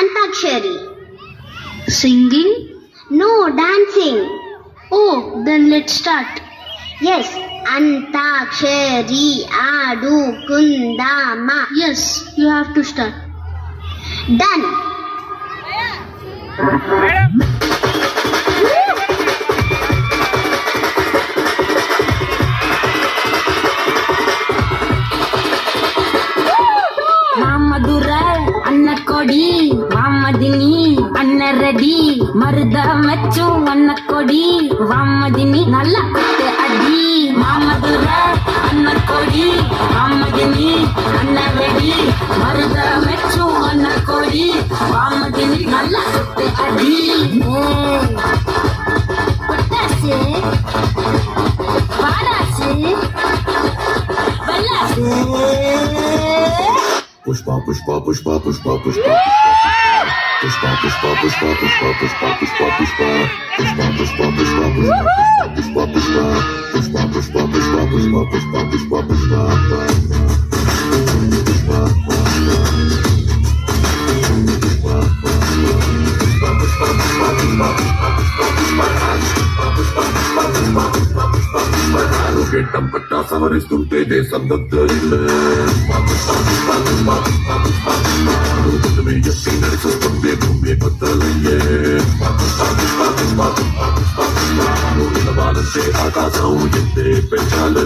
Antakshari. Singing? No, dancing. Oh, then let's start. Yes, Antakshari Adu Kundama. Yes, you have to start. Done. ಕೊಡಿ ವಾಮದಿನಿ ಅನ್ನ ready ಮರದ ಮೆಚ್ಚು ಅನ್ನ ಕೊಡಿ ವಾಮದಿನಿ ನಲ್ಲ ಕುತ್ತೆ ಅಡ್ಡಿ ಮಾಮದುರ ಅನ್ನ ಕೊಡಿ ವಾಮದಿನಿ ಅನ್ನ ರೆಡಿ ಮರದ ಮೆಚ್ಚು ಅನ್ನ ಕೊಡಿ ವಾಮದಿನಿ ನಲ್ಲ ಕುತ್ತೆ ಅಡ್ಡಿ ಪಟಾಸೆ ಬಾರಾಸೆ ಬಲ್ಲಾಸೆ Pushpa, pushpa, pushpa, pushpa, pushpa. Pushpa, pushpa, pushpa, pushpa, pushpa, pushpa, pushpa. Pushpa, pushpa, pushpa, pushpa, pushpa, pushpa. Pushpa, pushpa, pushpa, pushpa, pushpa, pushpa, pushpa. గెట్టం పట్టా సవరిస్తుంటే దేశం దద్దరిల్లే ఎత్తి నడిచొస్తుంటే భూమి బద్దలయ్యే నిలవాలంటే ఆకాశం ఎత్తే పెంచాలే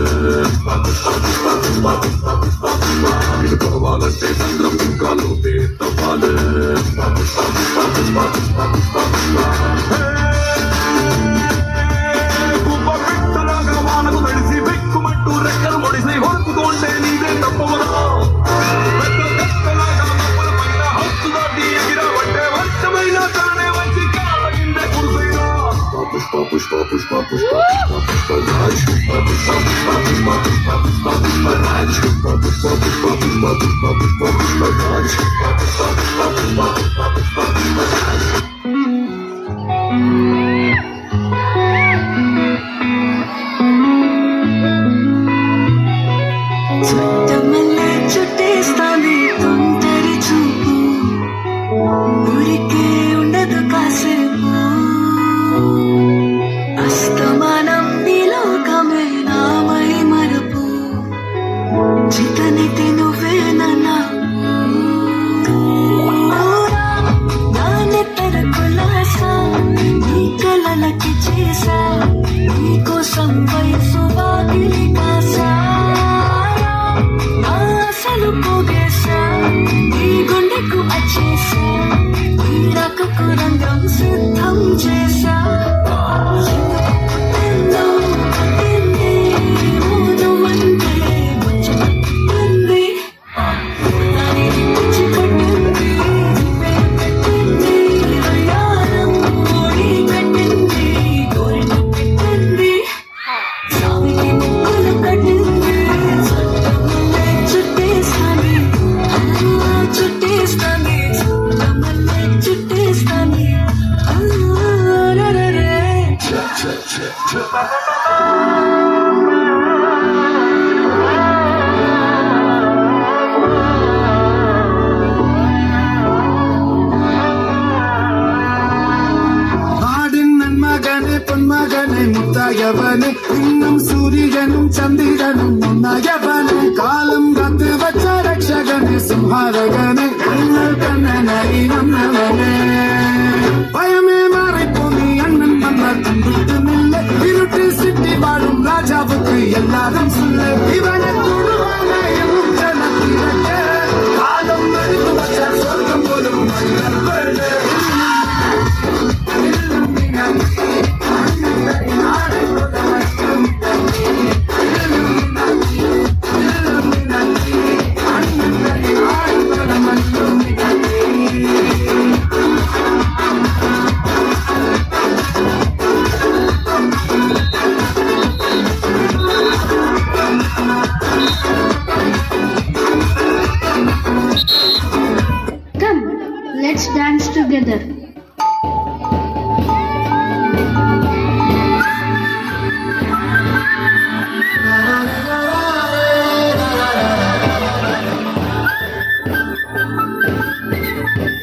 నిలబడవాలంటే చంద్రం ఇంకా లోతే తవ్వాలే రెక్కలు మొడిసి ಹೊರತುಕೊಂಡೆ ನೀವೇ ತಪ್ಪವನು ಹತ್ತು ದಾಟಿ ಎಗಿರಬಟ್ಟೆ ವರ್ಷమైన ತಾನೇ వంచి కాళ్ళ కింద కురుసైనా పుష్ప పుష్ప పుష్ప పుష్ప పుష్ప రాజ్ పుష్ప పుష్ప పుష్ప పుష్ప పుష్ప పుష్ప రాజ్ పుష్ప పుష్ప పుష్ప పుష్ప పుష్ప పుష్ప పుష్ప రాజ్ పుష్ప పుష్ప పుష్ప పుష్ప పుష్ప పుష్ప రాజ్ చుట్టేస్తాంది తొందరి చూపు ఊరికే ఉండదు కాసేపు అస్తమానం నీలోకమే నామై మరపు చితనితి నువ్వేనన్నా నాన్నెత్తర కులాసా నీ కలలకి చేసా నీకోసం వయసు వాకిలి కాసా అసలు పోగేసా నీ గుండెకు వచ్చేసా నీ రాకకు రంగం సిద్ధం చేసా പൊന്മകനെ മുത്തായവനെ ഇന്നും സൂര്യനും ചന്ദ്രനും ഒന്നായവനെ കാലം കാത്ത് വച്ച രക്ഷകനെ സംഹാരകനെ നിങ്ങൾ കണ്ണനായി വന്നവനെ ഭയമേ മാറിപ്പോ നീ അണ്ണൻ വന്നാൽ കണ്ടിട്ടുമില്ല ഇരുട്ടിൽ സിറ്റി വാഴും രാജാവുക്ക് എല്ലാരും സുല്ല ഇവനെ തൊടുവാനായും ജനത്തിരക്ക് കാലം എടുത്തു വച്ച സ്വർഗം പോലും Come, let's dance together.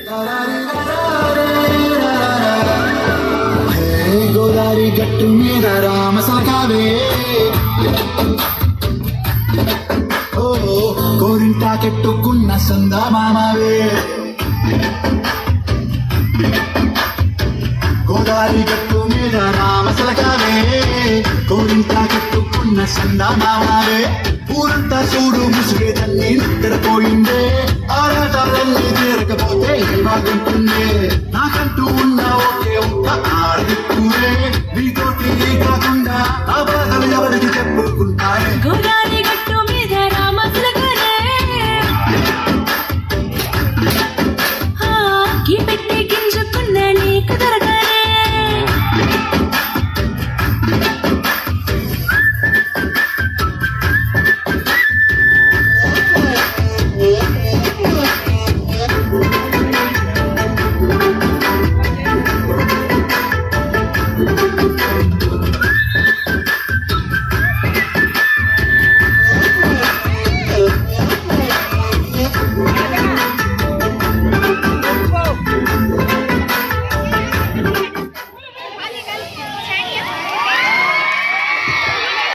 Da da da da. గట్టు మీద రామసలకావే ఓ కోరింటా కెట్టుకున్న సందా మామవే గోదావరి గట్టు మీద రామసలకావే కోరింటా కెట్టుకున్న సందా మామవే ఊరంతా చూడు ముసుగే తల్లి నిద్రపోయిందే ఆరాటాలన్నీ తీరకపోతే బాగుంటుందే నాకంటూ ఉన్న